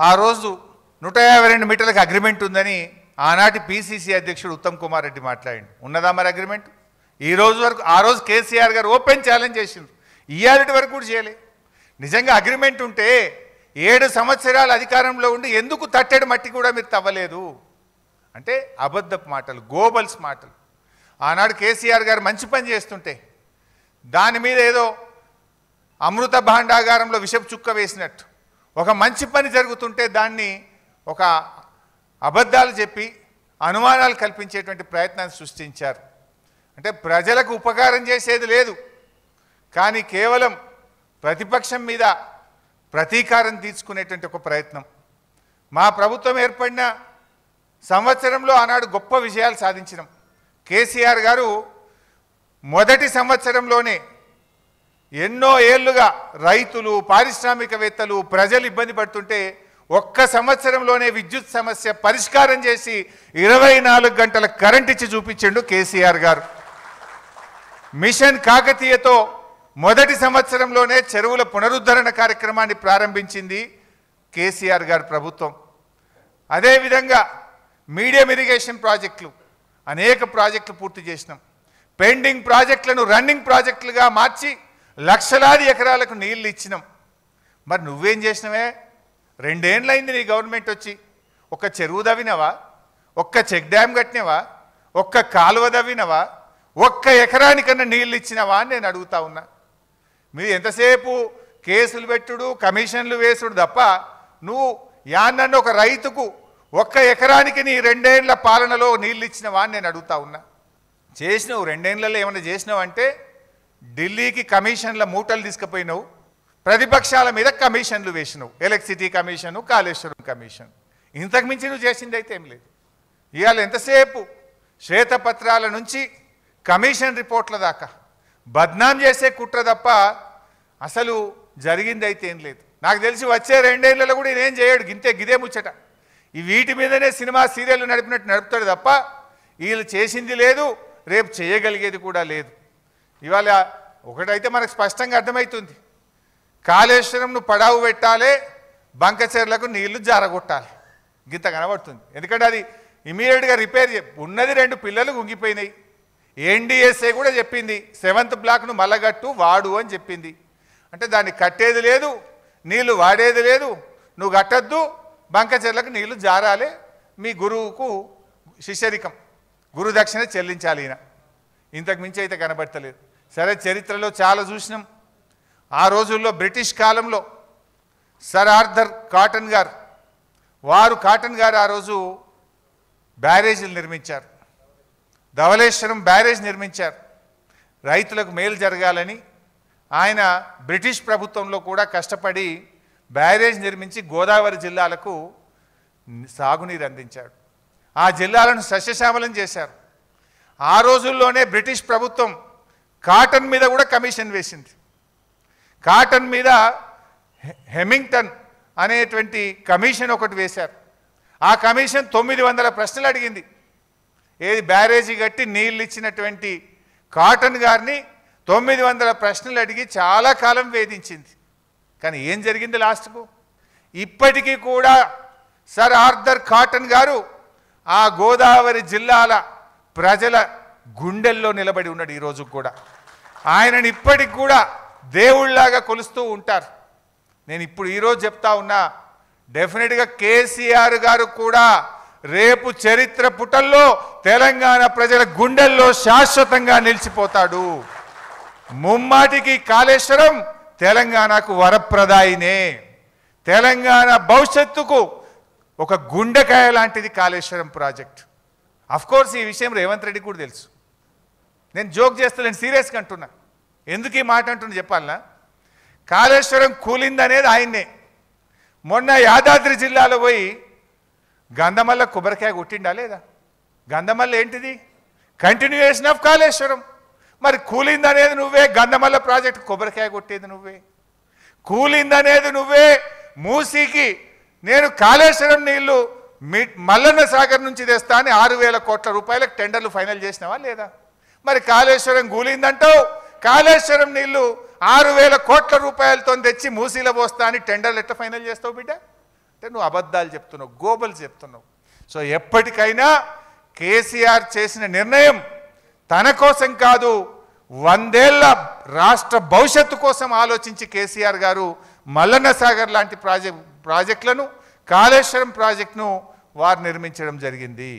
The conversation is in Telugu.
ఆ రోజు 152 మీటర్లకు అగ్రిమెంట్ ఉందని ఆనాటి పిసిసి అధ్యక్షుడు ఉత్తమ్ కుమార్ రెడ్డి మాట్లాడిండు. ఉన్నదా మరి అగ్రిమెంట్? ఈ రోజు వరకు ఆ రోజు కేసీఆర్ గారు ఓపెన్ ఛాలెంజ్ చేసిండ్రు, ఇయాలటి వరకు కూడా చేయలే. నిజంగా అగ్రిమెంట్ ఉంటే 7 సంవత్సరాలు అధికారంలో ఉండి ఎందుకు తట్టెడు మట్టి కూడా మీరు తవ్వలేదు అంటే అబద్ధపు మాటలు, గోబల్స్ మాటలు. ఆనాడు కేసీఆర్ గారు మంచి పని చేస్తుంటే దాని మీద ఏదో అమృత భాండాగారంలో విషపు చుక్క వేసినట్టు ఒక మంచి పని జరుగుతుంటే దాన్ని ఒక అబద్ధాలు చెప్పి అనుమానాలు కల్పించేటువంటి ప్రయత్నాన్ని సృష్టించారు. అంటే ప్రజలకు ఉపకారం చేసేది లేదు, కానీ కేవలం ప్రతిపక్షం మీద ప్రతీకారం తీసుకునేటువంటి ఒక ప్రయత్నం. మా ప్రభుత్వం ఏర్పడిన సంవత్సరంలో ఆనాడు గొప్ప విజయాలు సాధించినాం. కేసీఆర్ గారు మొదటి సంవత్సరంలోనే ఎన్నో ఏళ్లుగా రైతులు, పారిశ్రామికవేత్తలు, ప్రజలు ఇబ్బంది పడుతుంటే ఒక్క సంవత్సరంలోనే విద్యుత్ సమస్య పరిష్కారం చేసి 24 గంటల కరెంట్ ఇచ్చి చూపించిండు కేసీఆర్ గారు. మిషన్ కాకతీయతో మొదటి సంవత్సరంలోనే చెరువుల పునరుద్ధరణ కార్యక్రమాన్ని ప్రారంభించింది కేసీఆర్ గారి ప్రభుత్వం. అదేవిధంగా మీడియం ఇరిగేషన్ ప్రాజెక్టులు అనేక ప్రాజెక్టులు పూర్తి చేసినాం. పెండింగ్ ప్రాజెక్టులను రన్నింగ్ ప్రాజెక్టులుగా మార్చి లక్షలాది ఎకరాలకు నీళ్లు ఇచ్చినాం. మరి నువ్వేం చేసినవే? 2 ఏళ్ళైంది నీ గవర్నమెంట్ వచ్చి. ఒక్క చెరువు దవ్వినవా? ఒక్క చెక్ డ్యామ్ కట్టినవా? ఒక్క కాలువ దవ్వినవా? ఒక్క ఎకరానికన్నా నీళ్ళు ఇచ్చినవా అని నేను అడుగుతా ఉన్నా. మీరు ఎంతసేపు కేసులు పెట్టుడు, కమిషన్లు వేసుడు తప్ప నువ్వు యాన్నన్న ఒక రైతుకు ఒక్క ఎకరానికి నీ 2 ఏళ్ల పాలనలో నీళ్ళు ఇచ్చినవా అని నేను అడుగుతా ఉన్నా. చేసినావు 2 ఏళ్లలో ఏమైనా చేసినావు అంటే ఢిల్లీకి కమిషన్ల మూటలు తీసుకుపోయినావు, ప్రతిపక్షాల మీద కమిషన్లు వేసినావు, ఎలక్ట్రిసిటీ కమిషను, కాళేశ్వరం కమిషన్. ఇంతకు మించి నువ్వు చేసింది అయితే ఏం లేదు. ఇవాళ ఎంతసేపు శ్వేతపత్రాల నుంచి కమిషన్ రిపోర్ట్ల దాకా బద్నాం చేసే కుట్ర తప్ప అసలు జరిగింది అయితే ఏం లేదు. నాకు తెలిసి వచ్చే 2 ఏళ్లలో కూడా ఇదేం చేయడు, గిదే ముచ్చట. ఈ వీటి మీదనే సినిమా సీరియల్ నడిపినట్టు నడుపుతాడు తప్ప వీళ్ళు చేసింది లేదు, రేపు చేయగలిగేది కూడా లేదు. ఇవాళ ఒకటైతే మనకు స్పష్టంగా అర్థమవుతుంది, కాళేశ్వరంను పడావు పెట్టాలి, బంకచెర్లకు నీళ్లు జారగొట్టాలి, గింత కనబడుతుంది. ఎందుకంటే అది ఇమీడియట్గా రిపేర్ ఉన్నది. 2 పిల్లలు గుంగిపోయినాయి. ఎన్డీఎస్ఏ కూడా చెప్పింది 7th బ్లాక్ను మల్లగట్టు వాడు అని చెప్పింది. అంటే దాన్ని కట్టేది లేదు, నీళ్లు వాడేది లేదు, నువ్వు కట్టద్దు, బంకచెర్లకు నీళ్లు జారాలి, మీ గురువుకు శిష్యరికం, గురు దక్షిణ చెల్లించాలి. ఈయన ఇంతకు మించి అయితే కనబడతలేదు. సరే, చరిత్రలో చాలా చూసినాం. ఆ రోజుల్లో బ్రిటిష్ కాలంలో సర్ ఆర్థర్ కాటన్ గారు ఆ రోజు బ్యారేజీలు నిర్మించారు, ధవళేశ్వరం బ్యారేజ్ నిర్మించారు. రైతులకు మేలు జరగాలని ఆయన బ్రిటిష్ ప్రభుత్వంలో కూడా కష్టపడి బ్యారేజ్ నిర్మించి గోదావరి జిల్లాలకు సాగునీరు అందించాడు. ఆ జిల్లాలను సస్యశ్యామలం చేశారు. ఆ రోజుల్లోనే బ్రిటిష్ ప్రభుత్వం కాటన్ మీద కూడా కమిషన్ వేసింది. కాటన్ మీద హెమింగ్టన్ అనేటువంటి కమిషన్ ఒకటి వేశారు. ఆ కమిషన్ 900 ప్రశ్నలు అడిగింది. ఏది బ్యారేజీ కట్టి నీళ్ళు ఇచ్చినటువంటి కాటన్ గారిని 900 ప్రశ్నలు అడిగి చాలా కాలం వేధించింది. కానీ ఏం జరిగింది లాస్ట్కు? ఇప్పటికీ కూడా సర్ ఆర్థర్ కాటన్ గారు ఆ గోదావరి జిల్లాల ప్రజల గుండెల్లో నిలబడి ఉన్నాడు. ఈరోజు కూడా ఆయనని ఇప్పటికి కూడా దేవుళ్లాగా కొలుస్తూ ఉంటారు. నేను ఇప్పుడు ఈరోజు చెప్తా ఉన్నా, డెఫినెట్గా కేసీఆర్ గారు కూడా రేపు చరిత్ర పుటల్లో తెలంగాణ ప్రజల గుండెల్లో శాశ్వతంగా నిలిచిపోతాడు. ముమ్మాటికి కాళేశ్వరం తెలంగాణకు వరప్రదాయినే, తెలంగాణ భవిష్యత్తుకు ఒక గుండెకాయ లాంటిది కాళేశ్వరం ప్రాజెక్ట్. అఫ్కోర్స్ ఈ విషయం రేవంత్ రెడ్డి కూడా తెలుసు. నేను జోక్ చేస్తలేను, సీరియస్గా అంటున్నా. ఎందుకు ఈ మాట అంటున్నా చెప్పాలనా? కాళేశ్వరం కూలిందనేది ఆయన్నే. మొన్న యాదాద్రి జిల్లాలో పోయి గంధమల్ల కొబ్బరికాయ కొట్టిండా లేదా? గంధమల్ల ఏంటిది? Continuation of Kaleshwaram. మరి కూలిందనేది నువ్వే, గంధమల్ల ప్రాజెక్టు కొబ్బరికాయ కొట్టేది నువ్వే. కూలిందనేది నువ్వే, మూసీకి నేను కాళేశ్వరం నీళ్లు మల్లన్న సాగర్ నుంచి తెస్తా అని 6,000 కోట్ల రూపాయలకు టెండర్లు ఫైనల్ చేసినావా లేదా? మరి కాళేశ్వరం కూలిందంటావు, కాళేశ్వరం నీళ్లు 6,000 కోట్ల రూపాయలతో తెచ్చి మూసీలో పోస్తా అని టెండర్లు ఎట్లా ఫైనల్ చేస్తావు బిడ్డ? అంటే నువ్వు అబద్ధాలు చెప్తున్నావు, గోబలు చెప్తున్నావు. సో ఎప్పటికైనా కేసీఆర్ చేసిన నిర్ణయం తన కోసం కాదు, 100 ఏళ్ల రాష్ట్ర భవిష్యత్తు కోసం ఆలోచించి కేసీఆర్ గారు మల్లన్న సాగర్ లాంటి ప్రాజెక్టులను, కాళేశ్వరం ప్రాజెక్టును వారు నిర్మించడం జరిగింది.